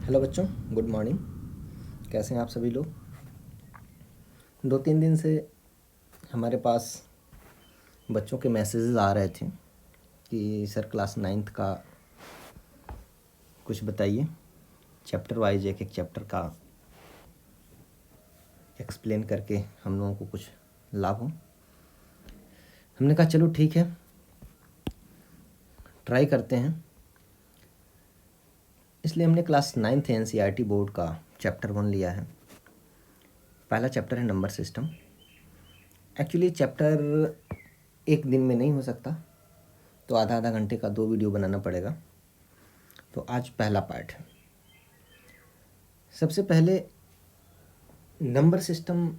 Hello बच्चों, good morning. कैसे हैं आप सभी लोग? 2-3 दिन से हमारे पास बच्चों के मैसेजेस आ रहे थे कि सर क्लास 9th का कुछ बताइए, चैप्टर वाइज एक एक चैप्टर का एक्सप्लेन करके हम लोगों को कुछ लाभ हो। हमने कहा चलो ठीक है, ट्राई करते हैं। इसलिए हमने क्लास 9th NCERT बोर्ड का चैप्टर 1 लिया है। पहला चैप्टर है नंबर सिस्टम। एक्चुअली चैप्टर एक दिन में नहीं हो सकता, तो आधा आधा घंटे का 2 वीडियो बनाना पड़ेगा। तो आज पहला पार्ट है। सबसे पहले नंबर सिस्टम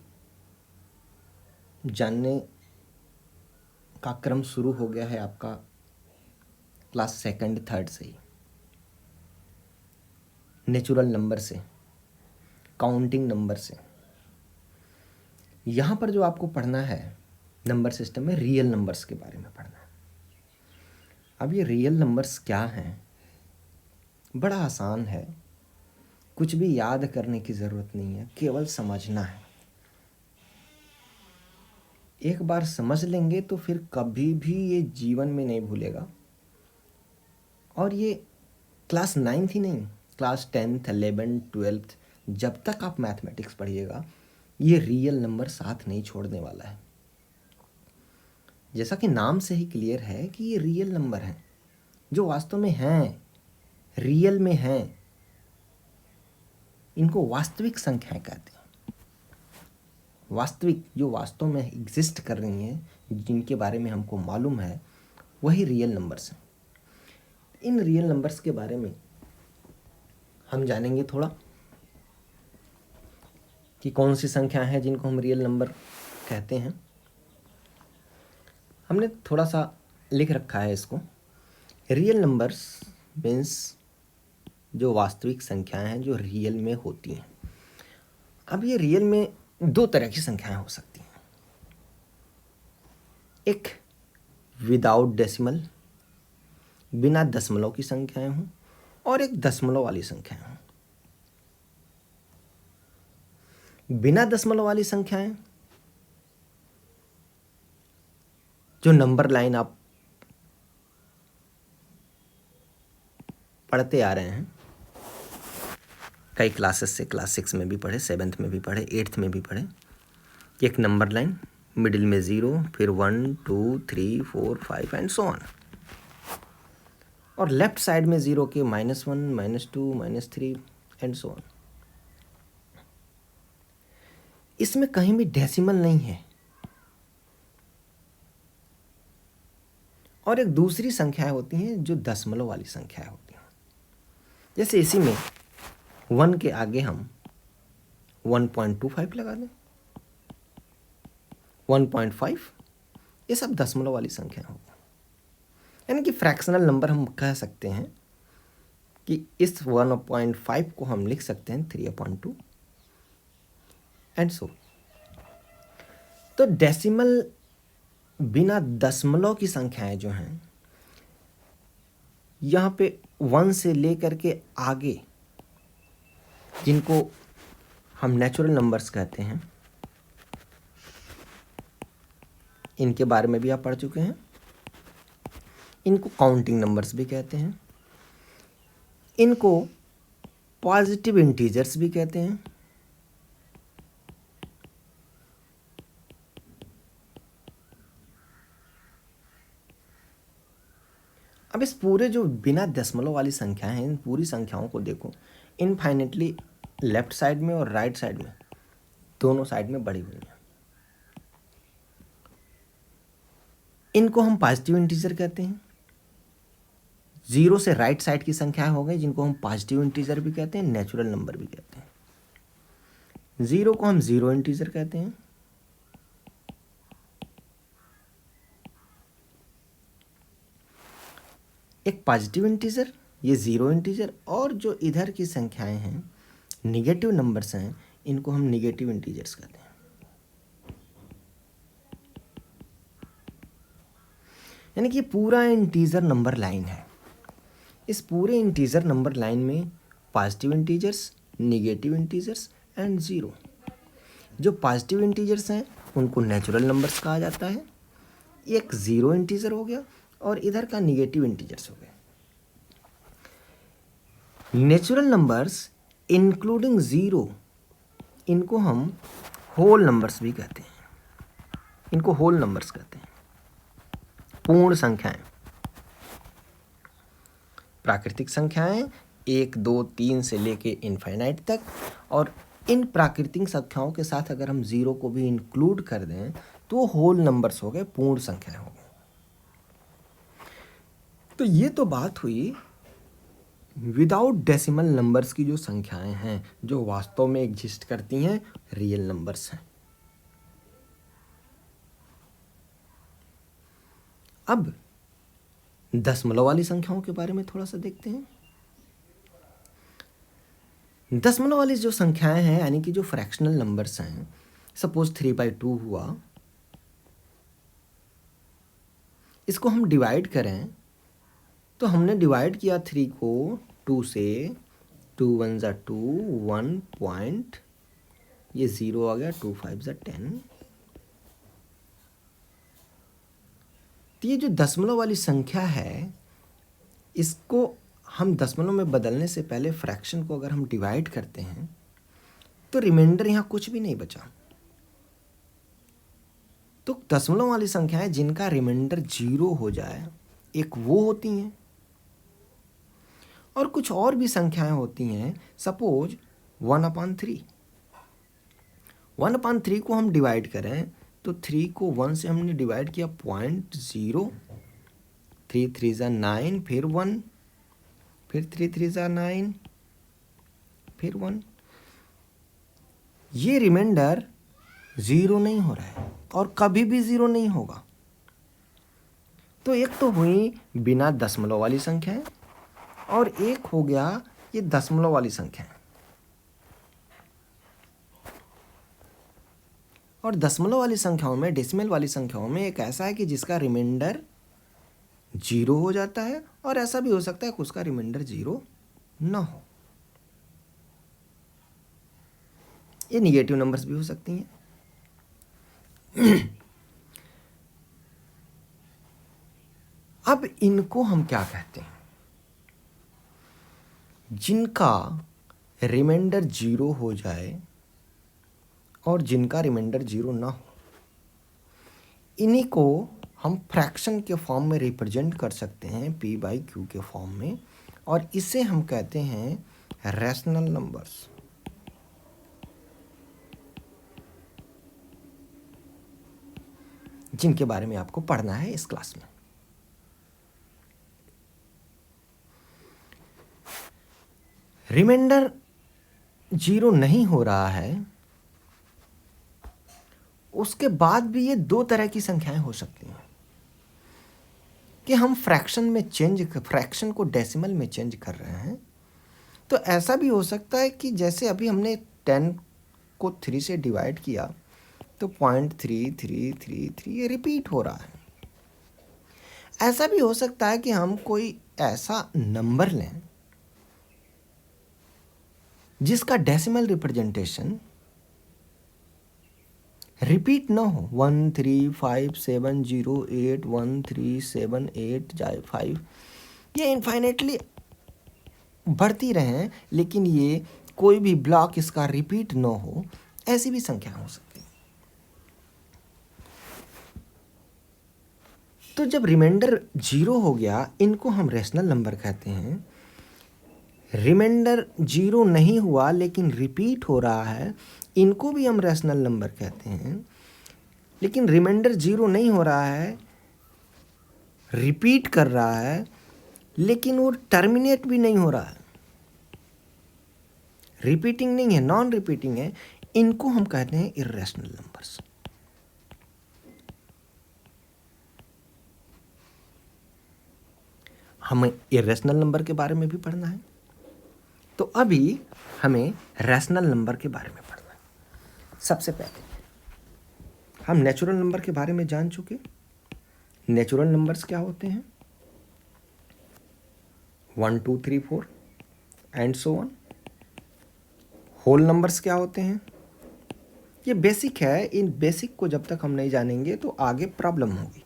जानने का क्रम शुरू हो गया है आपका क्लास 2nd 3rd से ही। नेचुरल नंबर से, काउंटिंग नंबर से। यहाँ पर जो आपको पढ़ना है नंबर सिस्टम में, रियल नंबर्स के बारे में पढ़ना है। अब ये रियल नंबर्स क्या हैं? बड़ा आसान है, कुछ भी याद करने की ज़रूरत नहीं है, केवल समझना है। एक बार समझ लेंगे तो फिर कभी भी ये जीवन में नहीं भूलेगा। और ये क्लास 9th ही नहीं, क्लास 10th 11th 12th जब तक आप मैथमेटिक्स पढ़िएगा, ये रियल नंबर साथ नहीं छोड़ने वाला है। जैसा कि नाम से ही क्लियर है कि ये रियल नंबर हैं, जो वास्तव में हैं, रियल में हैं। इनको वास्तविक संख्याएं कहते हैं। वास्तविक, जो वास्तव में एग्जिस्ट कर रही हैं, जिनके बारे में हमको मालूम है, वही रियल नंबर्स हैं। इन रियल नंबर्स के बारे में हम जानेंगे थोड़ा कि कौन सी संख्या है जिनको हम रियल नंबर कहते हैं। हमने थोड़ा सा लिख रखा है इसको। रियल नंबर्स मीन्स जो वास्तविक संख्याएं हैं जो रियल में होती हैं। अब ये रियल में 2 तरह की संख्याएं हो सकती हैं। एक विदाउट डेसिमल, बिना दशमलव की संख्याएं हों, और एक दशमलव वाली संख्याएं हों। बिना दशमलव वाली संख्याएं, जो नंबर लाइन आप पढ़ते आ रहे हैं कई क्लासेस से, क्लास 6 में भी पढ़े, 7th में भी पढ़े, 8th में भी पढ़े। एक नंबर लाइन, मिडिल में 0, फिर 1 2 3 4 5 एंड सो ऑन। और लेफ्ट साइड में 0 के -1 -2 -3 एंड सो ऑन। इसमें कहीं भी डेसिमल नहीं है। और एक दूसरी संख्याएं होती हैं जो दशमलव वाली संख्याएं होती हैं। जैसे इसी में 1 के आगे हम 1.25 लगा दें, 1.5, ये सब दशमलव वाली संख्या होगी। यानी कि फ्रैक्शनल नंबर हम कह सकते हैं कि इस 1.5 को हम लिख सकते हैं 3/2 एंड सो। तो डेसिमल, बिना दशमलव की संख्याएं जो हैं, यहाँ पे 1 से लेकर के आगे जिनको हम नेचुरल नंबर्स कहते हैं, इनके बारे में भी आप पढ़ चुके हैं। इनको काउंटिंग नंबर्स भी कहते हैं, इनको पॉजिटिव इंटीजर्स भी कहते हैं। अब इस पूरे जो बिना दशमलव वाली संख्याएं हैं, इन पूरी संख्याओं को देखो, इनफाइनेटली लेफ्ट साइड में और राइट साइड में, दोनों साइड में बढ़ी हुई हैं। इनको हम पॉजिटिव इंटीजर कहते हैं। 0 से राइट साइड की संख्याएं हो गई जिनको हम पॉजिटिव इंटीजर भी कहते हैं, नेचुरल नंबर भी कहते हैं। 0 को हम जीरो इंटीजर कहते हैं। एक पॉजिटिव इंटीजर, ये जीरो इंटीजर, और जो इधर की संख्याएं हैं, निगेटिव नंबर्स हैं, इनको हम निगेटिव इंटीजर्स कहते हैं। यानी कि पूरा इंटीजर नंबर लाइन है। इस पूरे इंटीजर नंबर लाइन में positive integers, negative integers and zero. जो पॉजिटिव इंटीजर्स हैं उनको नेचुरल नंबर्स कहा जाता है। एक ज़ीरो इंटीजर हो गया और इधर का निगेटिव इंटीजर्स हो गया। नेचुरल नंबर्स इंक्लूडिंग ज़ीरो, इनको हम होल नंबर्स भी कहते हैं। इनको होल नंबर्स कहते हैं, पूर्ण संख्याएं। प्राकृतिक संख्याएं 1, 2, 3 से लेके इनफाइनाइट तक, और इन प्राकृतिक संख्याओं के साथ अगर हम ज़ीरो को भी इंक्लूड कर दें तो होल नंबर्स हो गए, पूर्ण संख्याएं हो गई। तो ये तो बात हुई विदाउट डेसिमल नंबर्स की जो संख्याएं हैं, जो वास्तव में एग्जिस्ट करती हैं, रियल नंबर्स हैं। अब दशमलव वाली संख्याओं के बारे में थोड़ा सा देखते हैं। दशमलव वाली जो संख्याएं हैं, यानी कि जो फ्रैक्शनल नंबर्स हैं, सपोज 3/2 हुआ, इसको हम डिवाइड करें तो हमने डिवाइड किया 3 को 2 से, 2 1 ज़ा 2, 1 पॉइंट, ये 0 आ गया, 2 5 ज़ा 10। तो ये जो दशमलव वाली संख्या है, इसको हम दशमलव में बदलने से पहले फ्रैक्शन को अगर हम डिवाइड करते हैं तो रिमाइंडर यहाँ कुछ भी नहीं बचा। तो दशमलव वाली संख्याएं जिनका रिमाइंडर 0 हो जाए, एक वो होती हैं, और कुछ और भी संख्याएं होती हैं। सपोज 1/3, 1/3 को हम डिवाइड करें तो 3 को 1 से हमने डिवाइड किया 0.0, 3 3 ज़ा 9, फिर 1, फिर 3 3 ज़ा 9, फिर 1। ये रिमाइंडर 0 नहीं हो रहा है और कभी भी 0 नहीं होगा। तो एक तो हुई बिना दशमलव वाली संख्याएं, और एक हो गया ये दशमलव वाली संख्याएं। और दशमलव वाली संख्याओं में, डेसिमल वाली संख्याओं में एक ऐसा है कि जिसका रिमाइंडर 0 हो जाता है, और ऐसा भी हो सकता है कि उसका रिमाइंडर 0 ना हो। ये निगेटिव नंबर्स भी हो सकती हैं। अब इनको हम क्या कहते हैं? जिनका रिमाइंडर 0 हो जाए और जिनका रिमाइंडर 0 ना हो, इन्हीं को हम फ्रैक्शन के फॉर्म में रिप्रेजेंट कर सकते हैं, p/q के फॉर्म में, और इसे हम कहते हैं रैशनल नंबर्स। जिनके बारे में आपको पढ़ना है इस क्लास में। रिमाइंडर 0 नहीं हो रहा है, उसके बाद भी ये दो तरह की संख्याएं हो सकती हैं कि हम फ्रैक्शन को डेसिमल में चेंज कर रहे हैं। तो ऐसा भी हो सकता है कि जैसे अभी हमने 10 को 3 से डिवाइड किया तो 0.3333 ये रिपीट हो रहा है। ऐसा भी हो सकता है कि हम कोई ऐसा नंबर लें जिसका डेसिमल रिप्रेजेंटेशन रिपीट ना हो, 13570813785, ये इनफाइनेटली बढ़ती रहें, लेकिन ये कोई भी ब्लॉक इसका रिपीट ना हो, ऐसी भी संख्या हो सकती है। तो जब रिमाइंडर 0 हो गया, इनको हम रैशनल नंबर कहते हैं। रिमाइंडर 0 नहीं हुआ लेकिन रिपीट हो रहा है, इनको भी हम रैशनल नंबर कहते हैं। लेकिन रिमाइंडर 0 नहीं हो रहा है, रिपीट कर रहा है, लेकिन वो टर्मिनेट भी नहीं हो रहा है, रिपीटिंग नहीं है, नॉन रिपीटिंग है, इनको हम कहते हैं इर्रेशनल नंबर्स। हमें इर्रेशनल नंबर के बारे में भी पढ़ना है, तो अभी हमें रैशनल नंबर के बारे में पढ़ना है। सबसे पहले हम नेचुरल नंबर के बारे में जान चुके। नेचुरल नंबर्स क्या होते हैं? 1 2 3 4 and so on. Whole numbers क्या होते हैं? ये बेसिक है, इन बेसिक को जब तक हम नहीं जानेंगे तो आगे प्रॉब्लम होगी।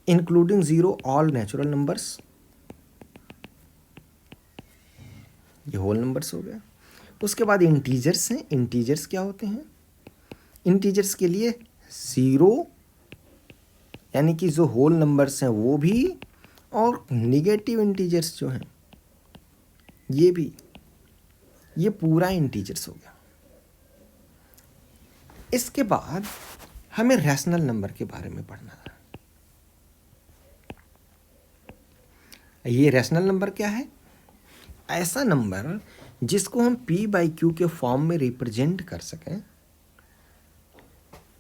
Including zero all natural numbers, ये होल नंबर्स हो गया। उसके बाद इंटीजर्स हैं। इंटीजर्स क्या होते हैं? इंटीजर्स के लिए ज़ीरो यानी कि जो होल नंबर्स हैं वो भी, और निगेटिव इंटीजर्स जो हैं ये भी, ये पूरा इंटीजर्स हो गया। इसके बाद हमें रैशनल नंबर के बारे में पढ़ना है। ये रैशनल नंबर क्या है? ऐसा नंबर जिसको हम p बाई क्यू के फॉर्म में रिप्रेजेंट कर सकें,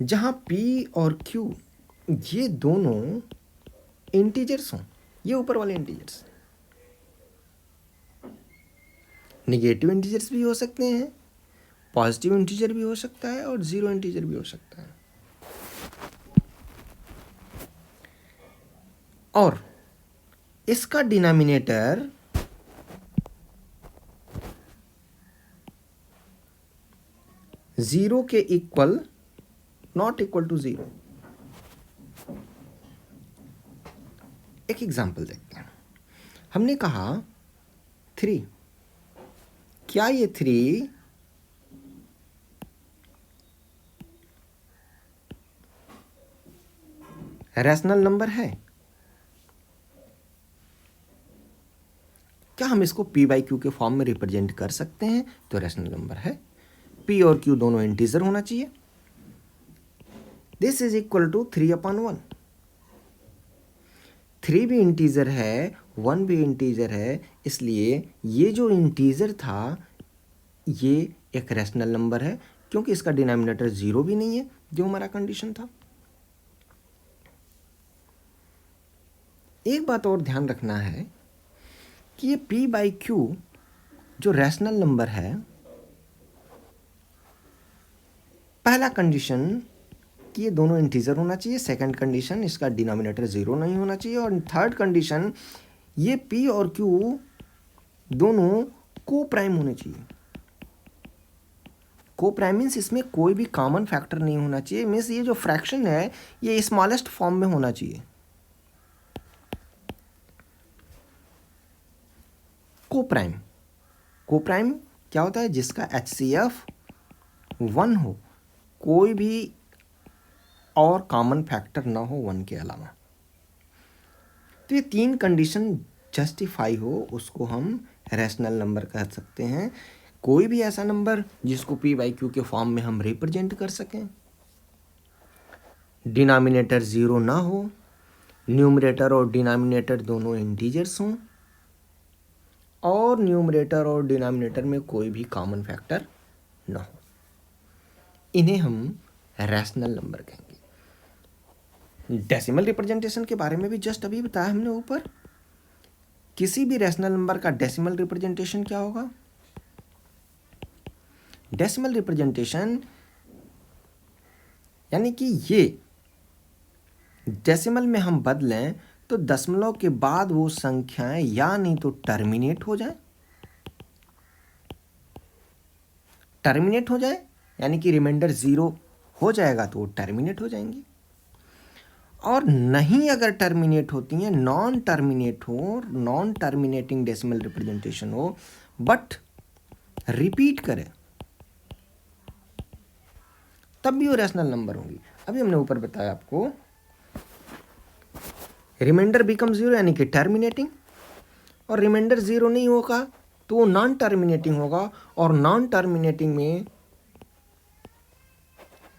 जहां p और q ये दोनों इंटीजर्स हों। ये ऊपर वाले इंटीजर्स निगेटिव इंटीजर्स भी हो सकते हैं, पॉजिटिव इंटीजर भी हो सकता है, और जीरो इंटीजर भी हो सकता है। और इसका डिनोमिनेटर जीरो के equal, not equal to zero. एक एग्जाम्पल देखते हैं। हमने कहा 3, क्या ये 3 रैशनल नंबर है? क्या हम इसको p बाई क्यू के फॉर्म में रिप्रेजेंट कर सकते हैं? तो रैशनल नंबर है। p और q दोनों इंटीजर होना चाहिए। This is equal to 3/1। 3 भी इंटीजर है, 1 भी इंटीजर है, इसलिए ये जो इंटीजर था ये एक रैशनल नंबर है, क्योंकि इसका डिनोमिनेटर जीरो भी नहीं है, जो हमारा कंडीशन था। एक बात और ध्यान रखना है कि ये p बाई क्यू जो रैशनल नंबर है, पहला कंडीशन कि ये दोनों इंटीजर होना चाहिए, सेकंड कंडीशन इसका डिनोमिनेटर जीरो नहीं होना चाहिए, और थर्ड कंडीशन ये p और q दोनों को प्राइम होने चाहिए। को प्राइम मीन्स इसमें कोई भी कॉमन फैक्टर नहीं होना चाहिए, मीन्स ये जो फ्रैक्शन है ये स्मॉलेस्ट फॉर्म में होना चाहिए। को प्राइम क्या होता है? जिसका HCF 1 हो, कोई भी और कॉमन फैक्टर ना हो 1 के अलावा। तो ये 3 कंडीशन जस्टिफाई हो उसको हम रैशनल नंबर कह सकते हैं। कोई भी ऐसा नंबर जिसको p बाई क्यू के फॉर्म में हम रिप्रेजेंट कर सकें, डिनोमिनेटर जीरो ना हो, न्यूमरेटर और डिनोमिनेटर दोनों इंटीजर्स हों, और न्यूमरेटर और डिनोमिनेटर में कोई भी कॉमन फैक्टर ना हो, इन्हें हम रैशनल नंबर कहेंगे। डेसिमल रिप्रेजेंटेशन के बारे में भी जस्ट अभी बताया हमने ऊपर। किसी भी रैशनल नंबर का डेसिमल रिप्रेजेंटेशन क्या होगा? डेसिमल रिप्रेजेंटेशन यानी कि ये डेसिमल में हम बदलें तो दशमलव के बाद वो संख्याएं या नहीं तो टर्मिनेट हो जाए, यानी कि रिमाइंडर जीरो हो जाएगा तो वो टर्मिनेट हो जाएंगी, और नहीं अगर टर्मिनेट होती हैं, नॉन टर्मिनेटिंग डेसिमल रिप्रेजेंटेशन हो, बट रिपीट करे, तब भी वो रैशनल नंबर होंगी। अभी हमने ऊपर बताया आपको, रिमाइंडर बिकम जीरो यानी कि टर्मिनेटिंग, और रिमाइंडर जीरो नहीं होगा तो वो नॉन टर्मिनेटिंग होगा, और नॉन टर्मिनेटिंग में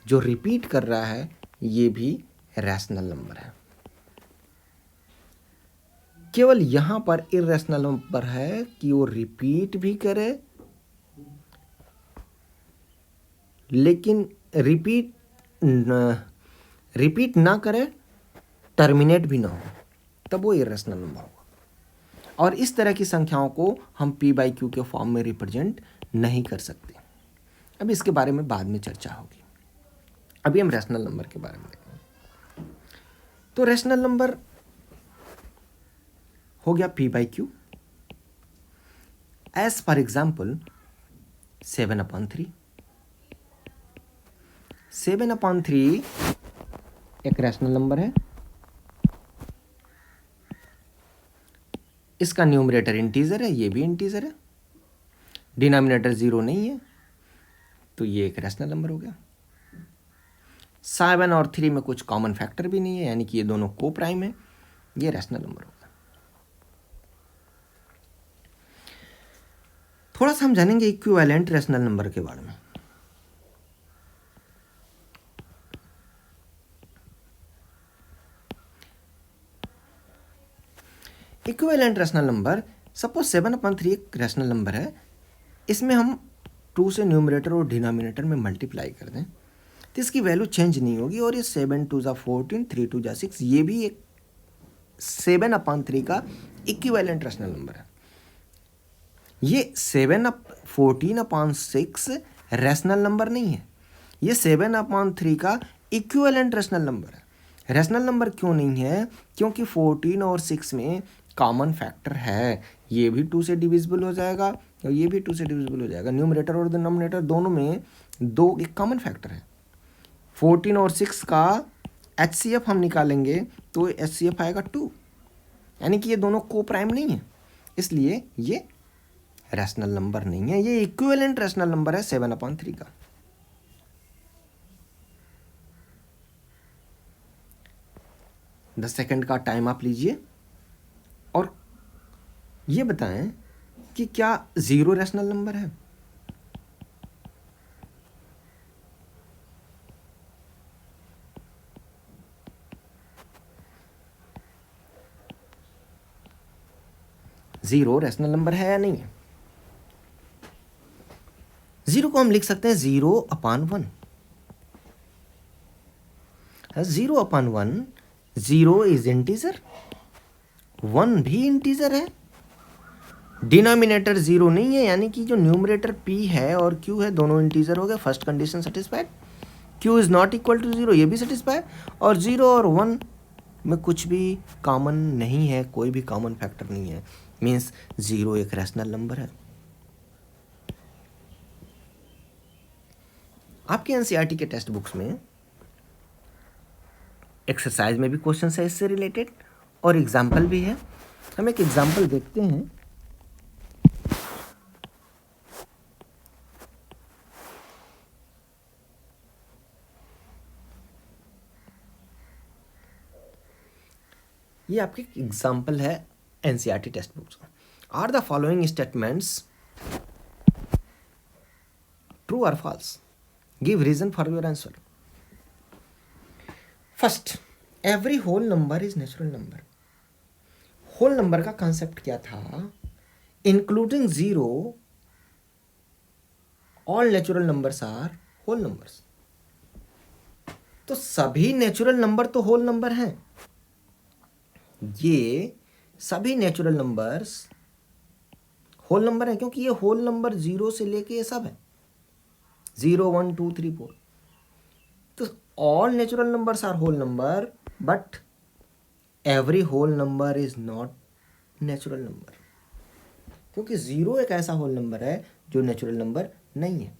जो रिपीट कर रहा है ये भी रैशनल नंबर है। केवल यहां पर इरैशनल नंबर है कि वो रिपीट भी करे, लेकिन रिपीट ना करे, टर्मिनेट भी ना हो, तब वो इरैशनल नंबर होगा। और इस तरह की संख्याओं को हम p बाई क्यू के फॉर्म में रिप्रेजेंट नहीं कर सकते। अब इसके बारे में बाद में चर्चा होगी, अभी हम रैशनल नंबर के बारे में देखेंगे। तो रैशनल नंबर हो गया p by Q. As for example 7/3। 7/3 एक रैशनल नंबर है, इसका न्यूमरेटर इंटीजर है, ये भी इंटीजर है, डिनोमिनेटर 0 नहीं है, तो ये एक रैशनल नंबर हो गया। 7 और 3 में कुछ कॉमन फैक्टर भी नहीं है, यानी कि ये दोनों को प्राइम है, ये रैशनल नंबर होगा। थोड़ा सा हम जानेंगे इक्विवेलेंट रैशनल नंबर के बारे में। इक्विवेलेंट रैशनल नंबर, सपोज 7/3 एक रैशनल नंबर है, इसमें हम 2 से न्यूमरेटर और डिनोमिनेटर में मल्टीप्लाई कर दें तो इसकी वैल्यू चेंज नहीं होगी, और ये 7 2 ज़ा 14, 3 2 ज़ा 6, ये भी एक 7/3 का इक्विवेलेंट रैशनल नंबर है। ये 14/6 रैशनल नंबर नहीं है, ये 7/3 का इक्विवेलेंट रैशनल नंबर है। रैशनल नंबर क्यों नहीं है? क्योंकि 14 और 6 में कॉमन फैक्टर है, ये भी 2 से डिविजिबल हो जाएगा और ये भी 2 से डिविजिबल हो जाएगा। न्यूमरेटर और डिनोमिनेटर दोनों में दो एक कॉमन फैक्टर है। 14 और 6 का HCF हम निकालेंगे तो HCF आएगा 2, यानी कि ये दोनों को प्राइम नहीं है, इसलिए ये रैशनल नंबर नहीं है, ये इक्विवेलेंट रैशनल नंबर है 7/3 का। दस सेकेंड का टाइम आप लीजिए और ये बताएं कि क्या 0 रैशनल नंबर है? जीरो रैशनल नंबर है या नहीं है? 0 को हम लिख सकते हैं 0/1। 0/1, 0 इज इंटीजर, 1 भी इंटीजर है, डिनोमिनेटर 0 नहीं है, यानी कि जो न्यूमरेटर p है और q है दोनों इंटीजर हो गए, first condition satisfied. q is not equal to 0, ये भी सेटिस्फाइड, और 0 और 1 में कुछ भी कॉमन नहीं है, कोई भी कॉमन फैक्टर नहीं है, मीन्स 0 एक रैशनल नंबर है। आपके एनसीईआरटी के टेक्स्ट बुक्स में एक्सरसाइज में भी क्वेश्चन है इससे रिलेटेड और एग्जाम्पल भी है। हम एक एग्जाम्पल देखते हैं। ये आपके एग्जाम्पल है एनसीईआरटी टेक्स्ट बुक्स का। Are the following statements true or false? Give reason for your answer. First, every whole number is natural number. Whole number का कॉन्सेप्ट क्या था? Including 0 all natural numbers are whole numbers. तो सभी natural number तो whole number हैं, ये सभी natural numbers whole number है, क्योंकि ये होल नंबर 0 से लेके ये सब है, 0 1 2 3 4। तो all natural numbers are whole number, but every whole number is not natural number, क्योंकि 0 एक ऐसा होल नंबर है जो नेचुरल नंबर नहीं है,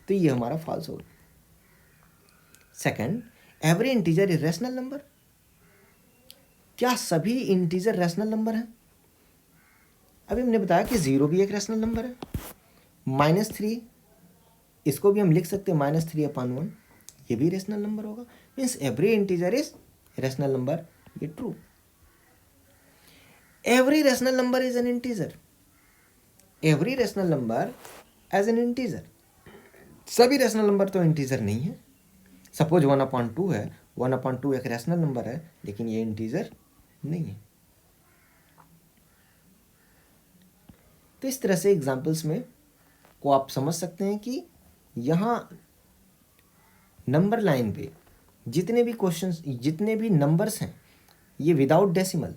तो ये हमारा फॉल्स होगा। Second, every integer is rational number. क्या सभी इंटीजर रैशनल नंबर हैं? अभी हमने बताया कि 0 भी एक रैशनल नंबर है, -3 इसको भी हम लिख सकते हैं -3/1, ये भी रैशनल नंबर होगा, means every integer is rational number, ये ट्रू। Every rational number is an integer, every rational number is an integer. सभी रैशनल नंबर तो इंटीजर नहीं है। सपोज 1/2 है, 1/2 एक रैशनल नंबर है, लेकिन ये इंटीजर नहीं है। तो इस तरह से एग्जाम्पल्स में को आप समझ सकते हैं कि यहाँ नंबर लाइन पे जितने भी क्वेश्चंस, जितने भी नंबर्स हैं, ये विदाउट डेसिमल,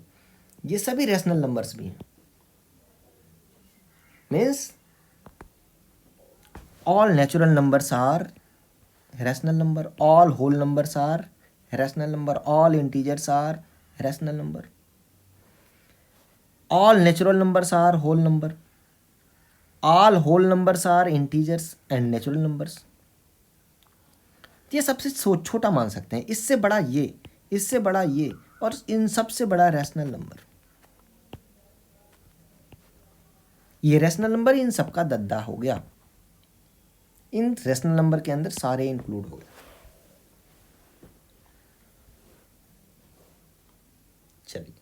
ये सभी रैशनल नंबर्स भी हैं। Means all natural numbers are rational number, all whole numbers are rational number, all integers are rational number, all natural numbers are whole number, all whole numbers are integers and natural numbers. ये सबसे छोटा मान सकते हैं, इससे बड़ा ये, इससे बड़ा ये, और इन सबसे बड़ा रैशनल नंबर। ये रैशनल नंबर इन सबका दद्दा हो गया, इन रैशनल नंबर के अंदर सारे इंक्लूड हो गए। चलिए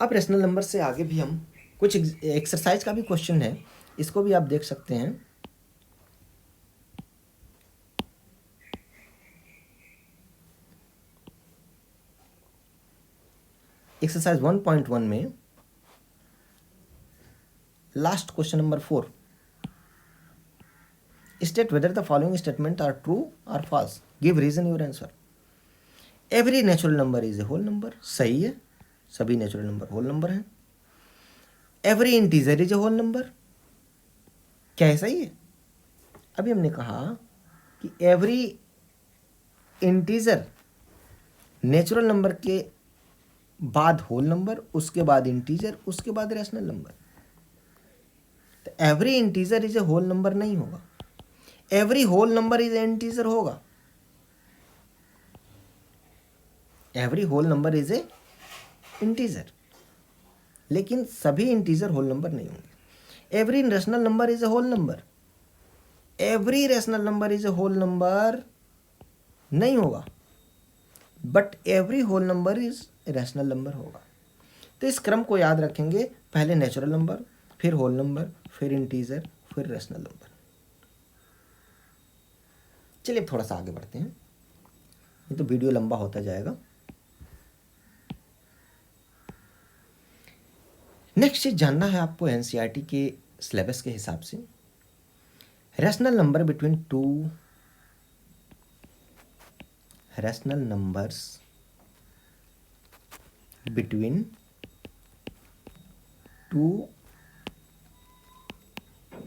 अब रैशनल नंबर से आगे भी हम कुछ एक्सरसाइज का भी क्वेश्चन है, इसको भी आप देख सकते हैं। एक्सरसाइज 1.1 में last question number 4, state whether the following statement are true or false, give reason your answer. Every natural number is a whole number, सही है, सभी नेचुरल नंबर होल नंबर हैं। Every integer is a whole number, क्या है, सही है। अभी हमने कहा कि एवरी इंटीजर नेचुरल नंबर के बाद होल नंबर, उसके बाद इंटीजर, उसके बाद रैशनल नंबर। तो every integer is a whole number नहीं होगा, every whole number is a integer होगा, every whole number is a integer, लेकिन सभी इंटीजर होल नंबर नहीं होंगे। Every rational number is a whole number, every rational number is a whole number नहीं होगा, but every whole number is rational number होगा। तो इस क्रम को याद रखेंगे, पहले नेचुरल नंबर, फिर होल नंबर, फिर इंटीजर, फिर रैशनल नंबर। चलिए थोड़ा सा आगे बढ़ते हैं, ये तो वीडियो लंबा होता जाएगा। नेक्स्ट चीज जानना है आपको एनसीईआरटी के सिलेबस के हिसाब से, rational number between two rational numbers between two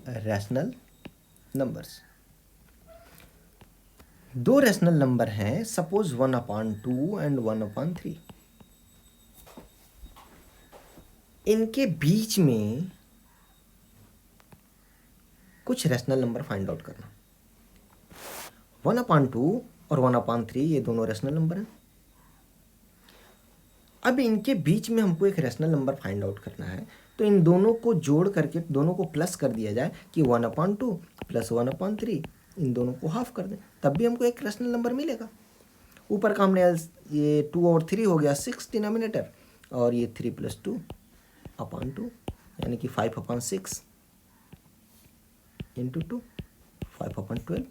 rational numbers. दो रैशनल नंबर हैं, सपोज 1/2 एंड 1/3, इनके बीच में कुछ रैशनल नंबर फाइंड आउट करना। 1/2 और 1/3 ये दोनों रैशनल नंबर हैं। अब इनके बीच में हमको एक रैशनल नंबर फाइंड आउट करना है, तो इन दोनों को जोड़ करके दोनों को प्लस कर दिया जाए कि 1/2 प्लस 1/3, इन दोनों को हाफ कर दें, तब भी हमको एक रैशनल नंबर मिलेगा। ऊपर का हमने ये 2 और 3 हो गया 6 डिनोमिनेटर, और ये 3 + 2/2 यानी कि 5/6 × 2 5/12।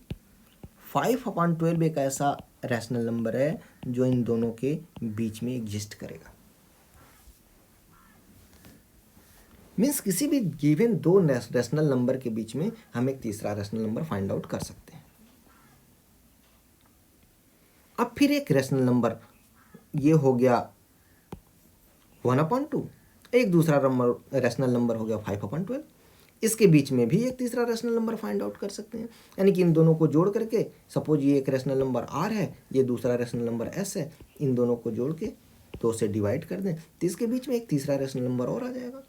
5/12 एक ऐसा रैशनल नंबर है जो इन दोनों के बीच में एग्जिस्ट करेगा। मीन्स किसी भी गिवन दो रैशनल नंबर के बीच में हम एक तीसरा रैशनल नंबर फाइंड आउट कर सकते हैं। अब फिर एक रैशनल नंबर, ये हो गया 1/2, एक दूसरा रैशनल नंबर हो गया 5/12, इसके बीच में भी एक तीसरा रैशनल नंबर फाइंड आउट कर सकते हैं। यानी कि इन दोनों को जोड़ करके, सपोज ये एक रैशनल नंबर R है, ये दूसरा रैशनल नंबर S है, इन दोनों को जोड़ के 2 से डिवाइड कर दें, तो इसके बीच में एक तीसरा रैशनल नंबर और आ जाएगा।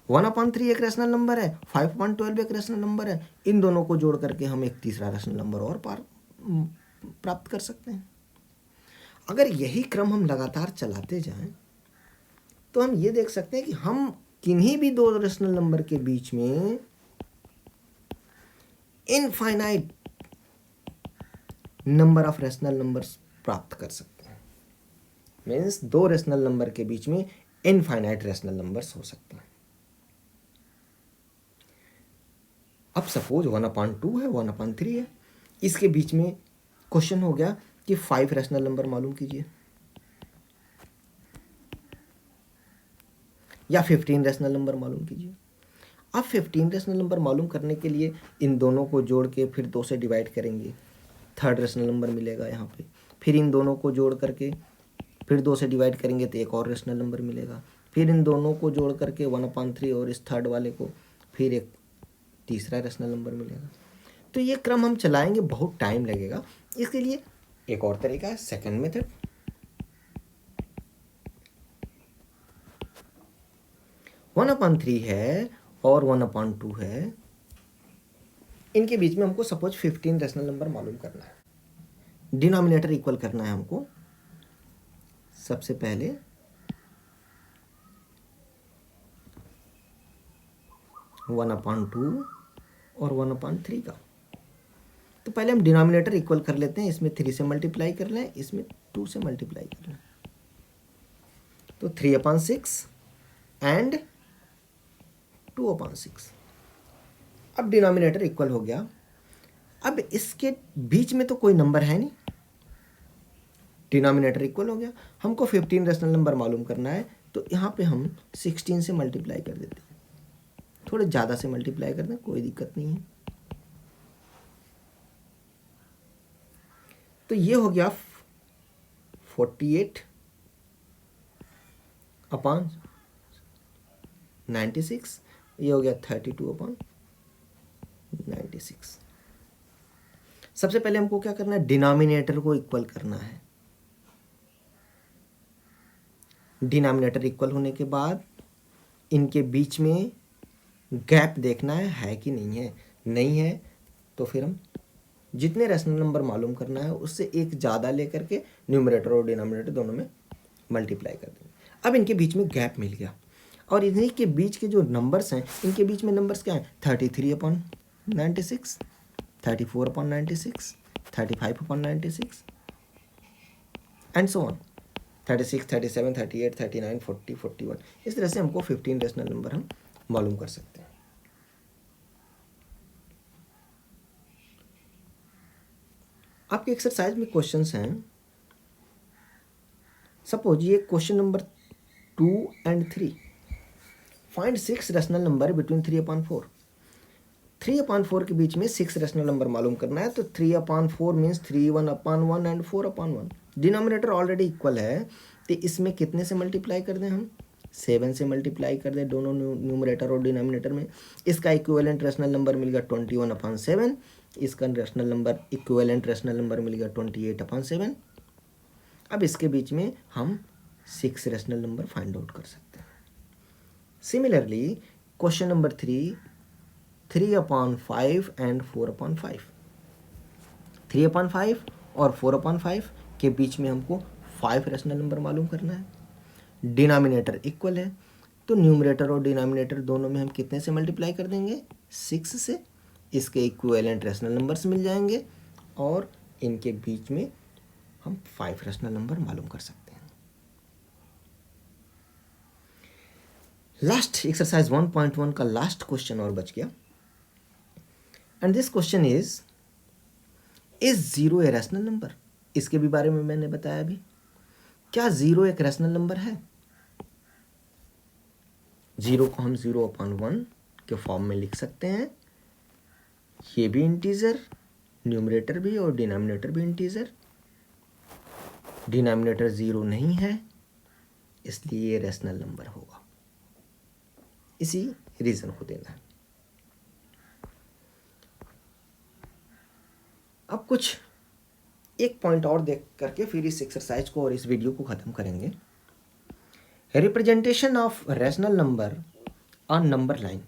1/3 एक रैशनल नंबर है, 5/12 एक रैशनल नंबर है, इन दोनों को जोड़ करके हम एक तीसरा रैशनल नंबर और प्राप्त कर सकते हैं। अगर यही क्रम हम लगातार चलाते जाएं तो हम ये देख सकते हैं कि हम किन्हीं भी दो रैशनल नंबर के बीच में infinite number of rational numbers प्राप्त कर सकते हैं। मीन्स दो रैशनल नंबर के बीच में इनफाइनाइट रैशनल नंबर्स हो सकते हैं। अब सपोज 1/2 है, 1/3 है, इसके बीच में क्वेश्चन हो गया कि 5 रैशनल नंबर मालूम कीजिए, या 15 रैशनल नंबर मालूम कीजिए। अब 15 रैशनल नंबर मालूम करने के लिए इन दोनों को जोड़ के फिर 2 से डिवाइड करेंगे, थर्ड रैशनल नंबर मिलेगा यहाँ पे। फिर इन दोनों को जोड़ करके फिर 2 से डिवाइड करेंगे तो एक और रैशनल नंबर मिलेगा। फिर इन दोनों को जोड़ करके 1/3 और इस थर्ड वाले को फिर एक तीसरा रैशनल नंबर मिलेगा। तो ये क्रम हम चलाएंगे, बहुत टाइम लगेगा। इसके लिए एक और तरीका है, सेकंड मेथड। 1/3 है और 1/2 है, इनके बीच में हमको सपोज 15 रेशनल नंबर मालूम करना है। डिनोमिनेटर इक्वल करना है हमको। सबसे पहले 1/2 और 1/3 का, तो पहले हम डिनोमिनेटर इक्वल कर लेते हैं। इसमें 3 से मल्टीप्लाई कर लें, इसमें 2 से मल्टीप्लाई कर लें, तो 3/6 एंड 2/6। अब डिनोमिनेटर इक्वल हो गया। अब इसके बीच में तो कोई नंबर है नहीं, डिनोमिनेटर इक्वल हो गया। हमको 15 रेशनल नंबर मालूम करना है, तो यहाँ पे हम 16 से मल्टीप्लाई कर देते हैं। थोड़े ज़्यादा से मल्टीप्लाई कर दें, कोई दिक्कत नहीं है। तो ये हो गया 48/96, ये हो गया 32/96। सबसे पहले हमको क्या करना है, डिनोमिनेटर को इक्वल करना है। डिनोमिनेटर इक्वल होने के बाद इनके बीच में गैप देखना है कि नहीं है। नहीं है तो फिर हम जितने रेशनल नंबर मालूम करना है उससे एक ज़्यादा लेकर के न्यूमरेटर और डिनोमिनेटर दोनों में मल्टीप्लाई कर देंगे। अब इनके बीच में गैप मिल गया, और इन्हीं के बीच के जो नंबर्स हैं, इनके बीच में नंबर्स क्या हैं, 33/96, 34/96, 35/96 एंड सो ऑन, 36, 37, 38, 39, 40, 41। इस तरह से हमको 15 रेशनल नंबर हम मालूम कर सकते हैं। आपके एक्सरसाइज में क्वेश्चंस हैं। सपोज ये question number 2 and 3, find 6 rational number between 3/4। 3/4 के बीच में 6 रेशनल नंबर मालूम करना है, तो 3/4 means 3, 1/1 and 4/1। Denominator already equal है, तो इसमें कितने से मल्टीप्लाई कर दें हम, 7 से मल्टीप्लाई कर दें दोनों न्यूमरेटर और डिनोमिनेटर में। इसका इक्विवेलेंट रेशनल नंबर मिल गया 21/7, इसका rational number equivalent rational number मिल गया 28/7। अब इसके बीच में हम 6 रेशनल नंबर फाइंड आउट कर सकते हैं। Similarly question number 3, 3/5 and 4/5। 3/5 और 4/5 के बीच में हमको 5 रेशनल नंबर मालूम करना है। डिनोमिनेटर इक्वल है, तो न्यूमरेटर और डिनोमिनेटर दोनों में हम कितने से मल्टीप्लाई कर देंगे, 6 से। इसके इक्विवेलेंट रेशनल नंबर्स मिल जाएंगे, और इनके बीच में हम 5 रेशनल नंबर मालूम कर सकते हैं। लास्ट एक्सरसाइज 1.1 का लास्ट क्वेश्चन और बच गया, and this question is 0 a rational number. इसके भी बारे में मैंने बताया अभी। क्या 0 एक रैशनल नंबर है? 0 को हम 0/1 के फॉर्म में लिख सकते हैं। ये भी इंटीजर, न्यूमरेटर भी और डिनोमिनेटर भी इंटीजर। डिनोमिनेटर 0 नहीं है, इसलिए ये रैशनल नंबर होगा। इसी रीजन को देना है। अब कुछ एक पॉइंट और देख करके फिर इस एक्सरसाइज को और इस वीडियो को खत्म करेंगे। Representation of rational number on number line.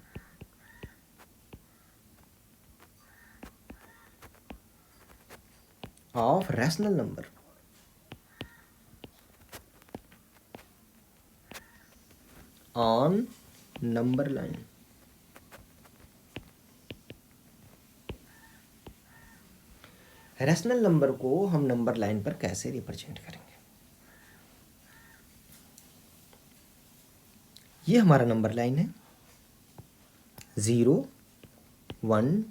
Of rational number on number line. Rational number को हम नंबर लाइन पर कैसे रिप्रेजेंट करेंगे? ये हमारा नंबर लाइन है, 0, 1,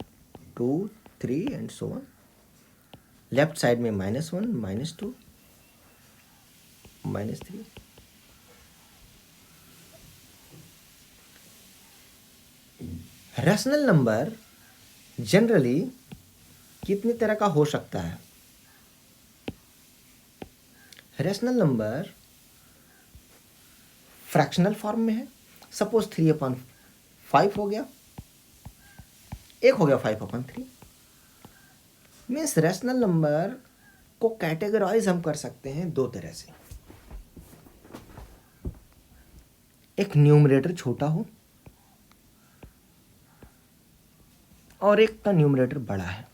2, 3 and so on. Left side में -1, -2, -3। रैशनल नंबर जनरली कितनी तरह का हो सकता है? रैशनल नंबर फ्रैक्शनल फॉर्म में है। सपोज 3/5 हो गया, एक हो गया 5/3। मीन्स रैशनल नंबर को कैटेगराइज हम कर सकते हैं दो तरह से। एक न्यूमरेटर छोटा हो और एक का न्यूमरेटर बड़ा है।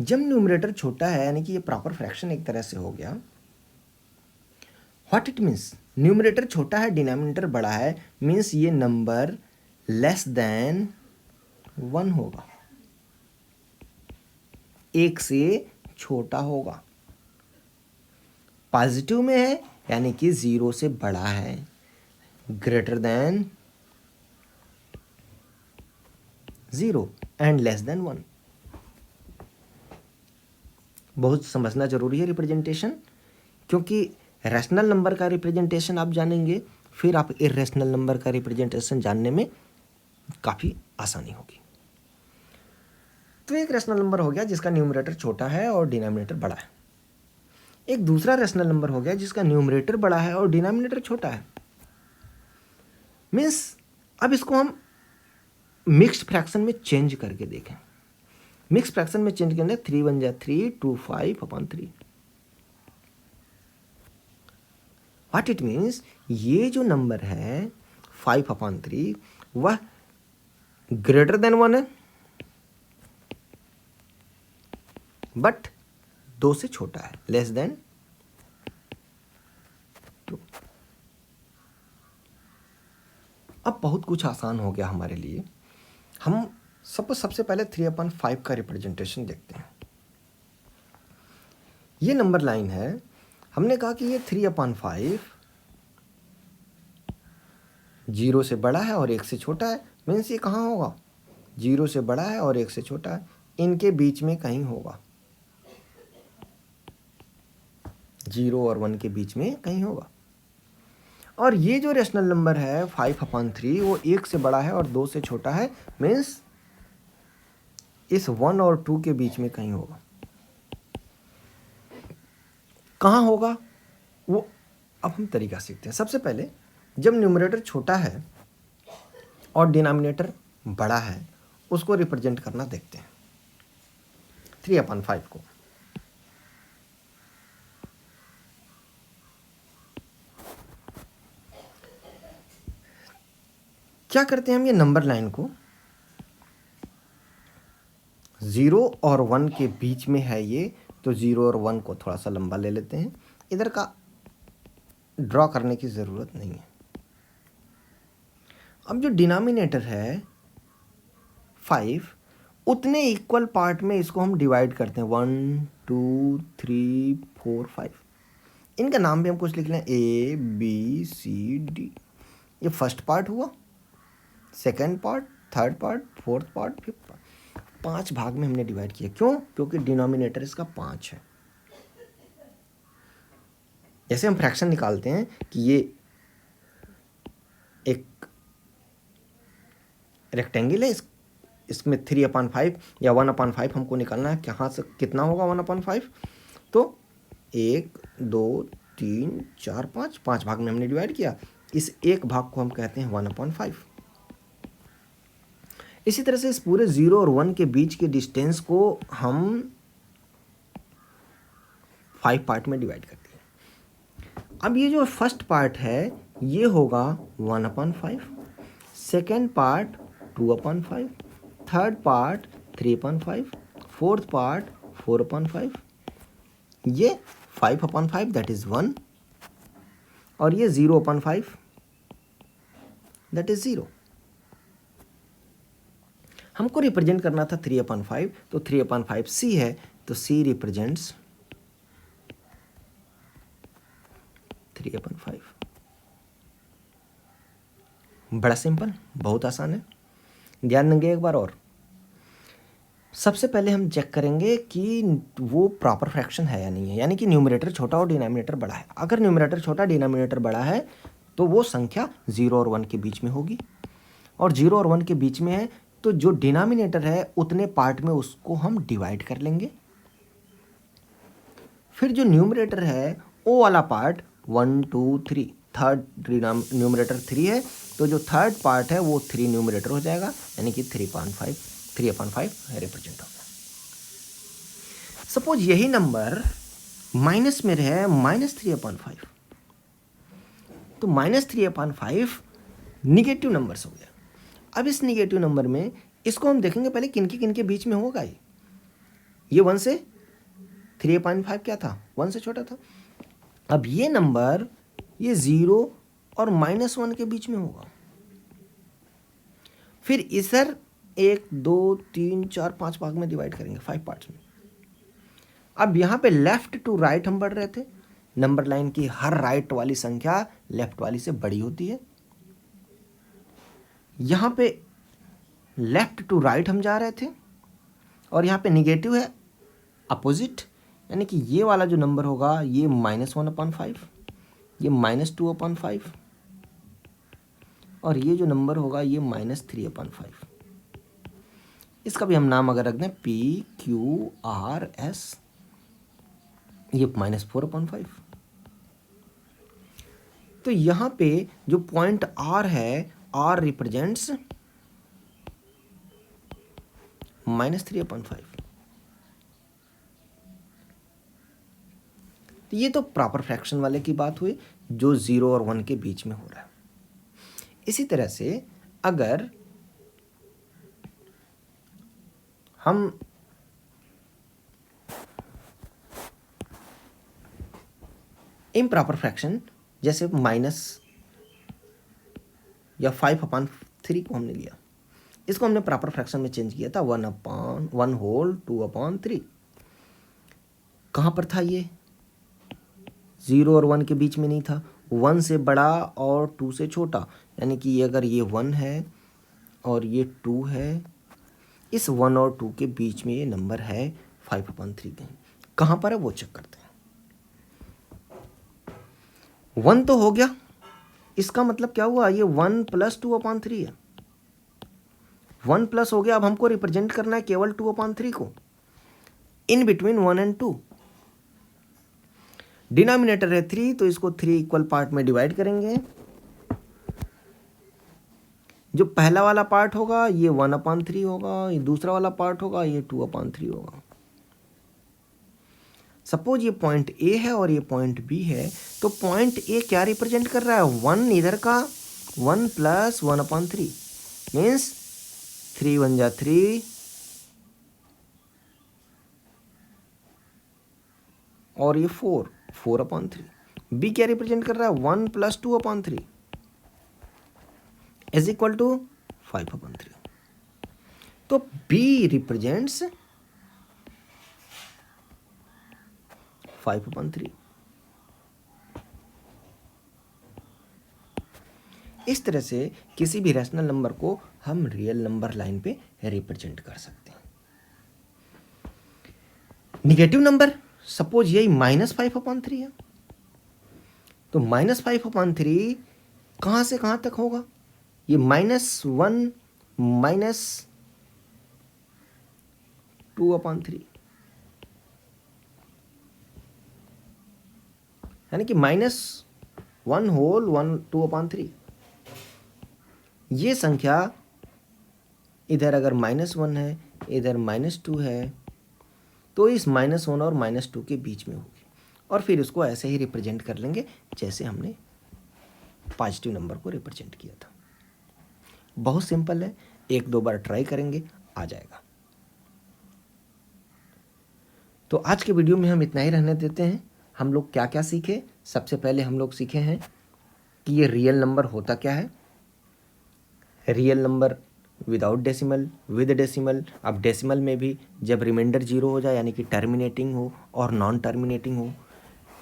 जब न्यूमरेटर छोटा है यानी कि ये प्रॉपर फ्रैक्शन एक तरह से हो गया। व्हाट इट मीन्स, न्यूमरेटर छोटा है डिनोमिनेटर बड़ा है, मीन्स ये नंबर लेस देन 1 होगा, एक से छोटा होगा। पॉजिटिव में है यानी कि 0 से बड़ा है, greater than 0 and less than 1। बहुत समझना जरूरी है रिप्रेजेंटेशन, क्योंकि रैशनल नंबर का रिप्रेजेंटेशन आप जानेंगे, फिर आप इरेशनल नंबर का रिप्रेजेंटेशन जानने में काफ़ी आसानी होगी। तो एक रैशनल नंबर हो गया जिसका न्यूमरेटर छोटा है और डिनोमिनेटर बड़ा है। एक दूसरा रैशनल नंबर हो गया जिसका न्यूमरेटर बड़ा है और डिनोमिनेटर छोटा है। मीन्स अब इसको हम मिक्स्ड फ्रैक्शन में चेंज करके देखें। मिक्स फ्रैक्शन में चेंज करने 3 1 जा 3 2 5/3। व्हाट इट मीन्स, ये जो नंबर है 5/3 वह ग्रेटर देन 1 है बट 2 से छोटा है, लेस देन 2। अब बहुत कुछ आसान हो गया हमारे लिए। हम सबसे पहले 3/5 का रिप्रेजेंटेशन देखते हैं। ये नंबर लाइन है, हमने कहा कि ये 3/5 0 से बड़ा है और 1 से छोटा है, मीन्स ये कहाँ होगा, 0 से बड़ा है और 1 से छोटा है, इनके बीच में कहीं होगा, 0 और 1 के बीच में कहीं होगा। और ये जो रेशनल नंबर है 5/3 वो 1 से बड़ा है और 2 से छोटा है, मीन्स इस 1 और 2 के बीच में कहीं होगा। कहाँ होगा वो अब हम तरीका सीखते हैं। सबसे पहले जब न्यूमरेटर छोटा है और डिनोमिनेटर बड़ा है, उसको रिप्रेजेंट करना देखते हैं 3/5 को। क्या करते हैं हम, ये नंबर लाइन को 0 और 1 के बीच में है ये, तो 0 और 1 को थोड़ा सा लंबा ले लेते हैं। इधर का ड्रॉ करने की ज़रूरत नहीं है। अब जो डिनोमिनेटर है 5, उतने इक्वल पार्ट में इसको हम डिवाइड करते हैं, 1 2 3 4 5। इनका नाम भी हम कुछ लिख लें, A B C D। ये फर्स्ट पार्ट हुआ, second part, third part, fourth part, fifth part. 5 भाग में हमने डिवाइड किया। क्यों? क्योंकि डिनोमिनेटर इसका 5 है। जैसे हम फ्रैक्शन निकालते हैं कि ये एक रेक्टेंगल है, इसमें 3/5 या 1/5 हमको निकालना है, कहाँ से कितना होगा 1/5, तो 1 2 3 4 5 भाग में हमने डिवाइड किया। इस एक भाग को हम कहते हैं 1/5। इसी तरह से इस पूरे 0 और 1 के बीच के डिस्टेंस को हम 5 पार्ट में डिवाइड करते हैं। अब ये जो फर्स्ट पार्ट है ये होगा 1/5, second part 2/5, third part 3/5, fourth part 4/5, ये 5/5 दैट इज 1, और ये 0/5 दैट इज 0। हमको रिप्रेजेंट करना था 3/5, तो 3/5 C है, तो C रिप्रेजेंट्स 3/5। बड़ा सिंपल, बहुत आसान है। ध्यान देंगे एक बार और। सबसे पहले हम चेक करेंगे कि वो प्रॉपर फ्रैक्शन है या नहीं है, यानी कि न्यूमरेटर छोटा और डिनोमिनेटर बड़ा है। अगर न्यूमरेटर छोटा डिनोमिनेटर बड़ा है तो वो संख्या 0 और 1 के बीच में होगी, और 0 और 1 के बीच में है तो जो डिनोमिनेटर है उतने पार्ट में उसको हम डिवाइड कर लेंगे। फिर जो न्यूमरेटर है वो वाला पार्ट 1 2 3, थर्ड न्यूमरेटर 3 है, तो जो थर्ड पार्ट है वो 3 न्यूमरेटर हो जाएगा, यानी कि 3/5 रिप्रेजेंट होगा। सपोज यही नंबर माइनस में रहे, -3/5, तो -3/5 निगेटिव नंबर्स हो गया। अब इस निगेटिव नंबर में इसको हम देखेंगे पहले किन के बीच में होगा। ये 1 से 3/5 क्या था, 1 से छोटा था। अब ये नंबर ये 0 और -1 के बीच में होगा। फिर इधर 1 2 3 4 5 भाग में डिवाइड करेंगे, 5 पार्ट्स में। अब यहाँ पे लेफ्ट टू राइट हम बढ़ रहे थे। नंबर लाइन की हर राइट वाली संख्या लेफ्ट वाली से बड़ी होती है। यहाँ पे लेफ्ट टू राइट हम जा रहे थे और यहाँ पे निगेटिव है अपोजिट, यानी कि ये वाला जो नंबर होगा ये -1/5, ये -2/5 और ये जो नंबर होगा ये -3/5। इसका भी हम नाम अगर रख दें PQRS, ये -4/5। तो यहाँ पे जो पॉइंट R है, R रिप्रेजेंट्स -3/5। तो ये तो प्रॉपर फ्रैक्शन वाले की बात हुई जो 0 और 1 के बीच में हो रहा है। इसी तरह से अगर हम इम्प्रॉपर फ्रैक्शन जैसे माइनस या 5/3 को हमने लिया, इसको हमने प्रॉपर फ्रैक्शन में चेंज किया था 1/2/3। कहाँ पर था ये, 0 और 1 के बीच में नहीं था, 1 से बड़ा और 2 से छोटा, यानी कि अगर ये 1 है और ये 2 है, इस 1 और 2 के बीच में ये नंबर है 5/3 कहाँ पर है वो चेक करते हैं। 1 तो हो गया, इसका मतलब क्या हुआ, ये 1 + 2/3 है। 1 प्लस हो गया, अब हमको रिप्रेजेंट करना है केवल 2/3 को, इन बिटवीन 1 और 2। डिनोमिनेटर है 3, तो इसको 3 इक्वल पार्ट में डिवाइड करेंगे। जो पहला वाला पार्ट होगा ये 1/3 होगा, ये दूसरा वाला पार्ट होगा ये 2/3 होगा। सपोज ये पॉइंट ए है और ये पॉइंट बी है, तो पॉइंट ए क्या रिप्रेजेंट कर रहा है, 1 इधर का, 1 + 1/3 मीन्स 3 × 1 = 3 और ये 4/3। बी क्या रिप्रेजेंट कर रहा है, 1 + 2/3 इज इक्वल टू 5/3। तो बी रिप्रेजेंट्स 5/3। इस तरह से किसी भी रैशनल नंबर को हम रियल नंबर लाइन पे रिप्रेजेंट कर सकते हैं। निगेटिव नंबर सपोज यही -5/3 है, तो -5/3 कहां से कहां तक होगा, ये -1 -2/3, यानी कि -1/2/3। ये संख्या इधर अगर -1 है, इधर -2 है, तो इस -1 और -2 के बीच में होगी, और फिर उसको ऐसे ही रिप्रेजेंट कर लेंगे जैसे हमने पॉजिटिव नंबर को रिप्रेजेंट किया था। बहुत सिंपल है, 1-2 बार ट्राई करेंगे आ जाएगा। तो आज के वीडियो में हम इतना ही रहने देते हैं। हम लोग क्या क्या सीखे, सबसे पहले हम लोग सीखे हैं कि ये रियल नंबर होता क्या है, real number without decimal, with decimal. अब डेसिमल में भी जब रिमाइंडर 0 हो जाए, यानी कि टर्मिनेटिंग हो और नॉन टर्मिनेटिंग हो।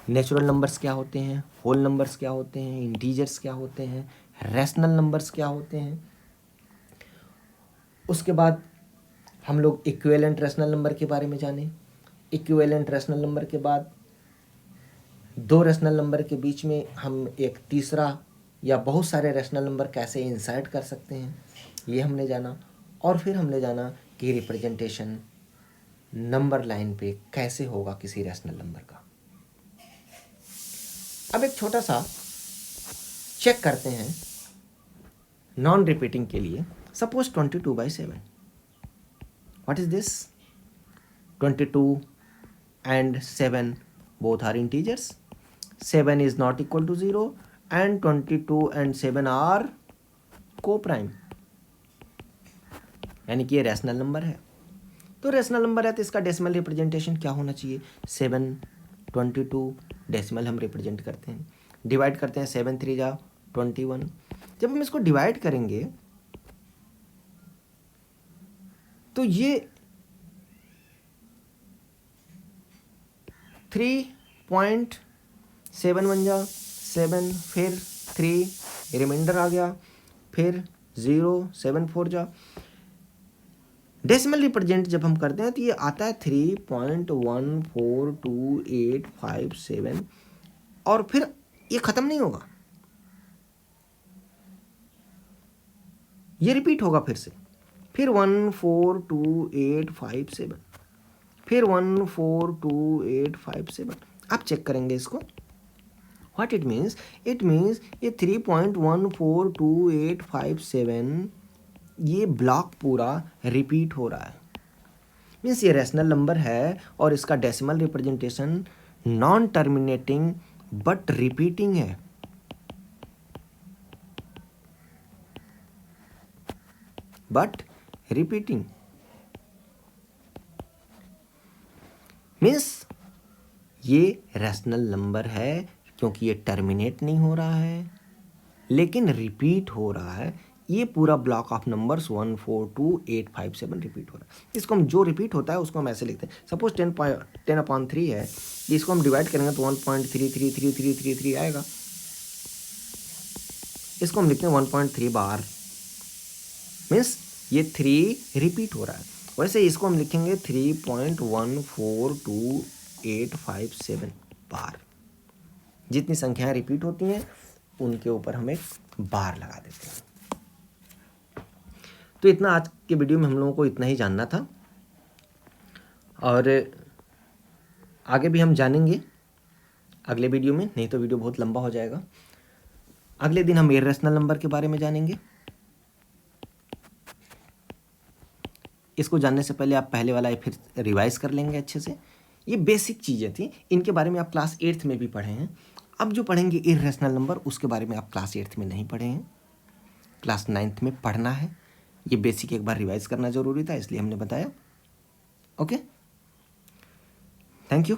नेचुरल नंबर्स क्या होते हैं, होल नंबर्स क्या होते हैं, इंटीजर्स क्या होते हैं, रैशनल नंबर्स क्या होते हैं। उसके बाद हम लोग इक्विवेलेंट रैशनल नंबर के बारे में जाने। इक्विवेलेंट रैशनल नंबर के बाद 2 रैशनल नंबर के बीच में हम एक तीसरा या बहुत सारे रैशनल नंबर कैसे इंसर्ट कर सकते हैं, ये हमने जाना। और फिर हमने जाना कि रिप्रेजेंटेशन नंबर लाइन पे कैसे होगा किसी रैशनल नंबर का। अब एक छोटा सा चेक करते हैं नॉन रिपीटिंग के लिए। Suppose 22/7, what is this, 22 and 7 both are integers, 7 is not equal to 0 and 22 and 7 are co-prime. यानी कि ये रैशनल नंबर है। तो रैशनल नंबर है तो इसका डेसिमल रिप्रेजेंटेशन क्या होना चाहिए? 7, 22 डेसिमल हम रिप्रेजेंट करते हैं, डिवाइड करते हैं 7 3 जा 21। जब हम इसको डिवाइड करेंगे तो ये 3.7 बन जा 7, फिर 3 रिमाइंडर आ गया, फिर 0 7 4 जा। डेसिमल रिप्रेजेंट जब हम करते हैं तो ये आता है 3.142857 और फिर ये खत्म नहीं होगा, ये रिपीट होगा फिर से, फिर 142857, फिर 142857। आप चेक करेंगे इसको, what it means, it means ये 3.142857 ये ब्लॉक पूरा रिपीट हो रहा है। मीन्स ये रैशनल नंबर है और इसका decimal representation non terminating but repeating है। बट रिपीटिंग मीन्स ये रैशनल नंबर है क्योंकि ये टर्मिनेट नहीं हो रहा है लेकिन रिपीट हो रहा है। ये पूरा ब्लॉक ऑफ नंबर्स 142857 रिपीट हो रहा है। इसको हम जो रिपीट होता है उसको हम ऐसे लिखते हैं। सपोज 10/3 है, इसको हम डिवाइड करेंगे तो 1.333333 आएगा। इसको हम लिखते हैं 1.3 बार, मीन्स ये 3 रिपीट हो रहा है। वैसे इसको हम लिखेंगे 3.142857 बार। जितनी संख्याएं रिपीट होती हैं उनके ऊपर हम एक बार लगा देते हैं। तो इतना आज के वीडियो में हम लोगों को इतना ही जानना था और आगे भी हम जानेंगे अगले वीडियो में, नहीं तो वीडियो बहुत लंबा हो जाएगा। अगले दिन हम इर्रेशनल नंबर के बारे में जानेंगे। इसको जानने से पहले आप पहले वाला फिर रिवाइज कर लेंगे अच्छे से। ये बेसिक चीज़ें थी, इनके बारे में आप क्लास 8th में भी पढ़े हैं। अब जो पढ़ेंगे इर्रेशनल नंबर उसके बारे में आप क्लास 8th में नहीं पढ़े हैं, क्लास 9th में पढ़ना है। ये बेसिक एक बार रिवाइज करना ज़रूरी था इसलिए हमने बताया। Okay, thank you.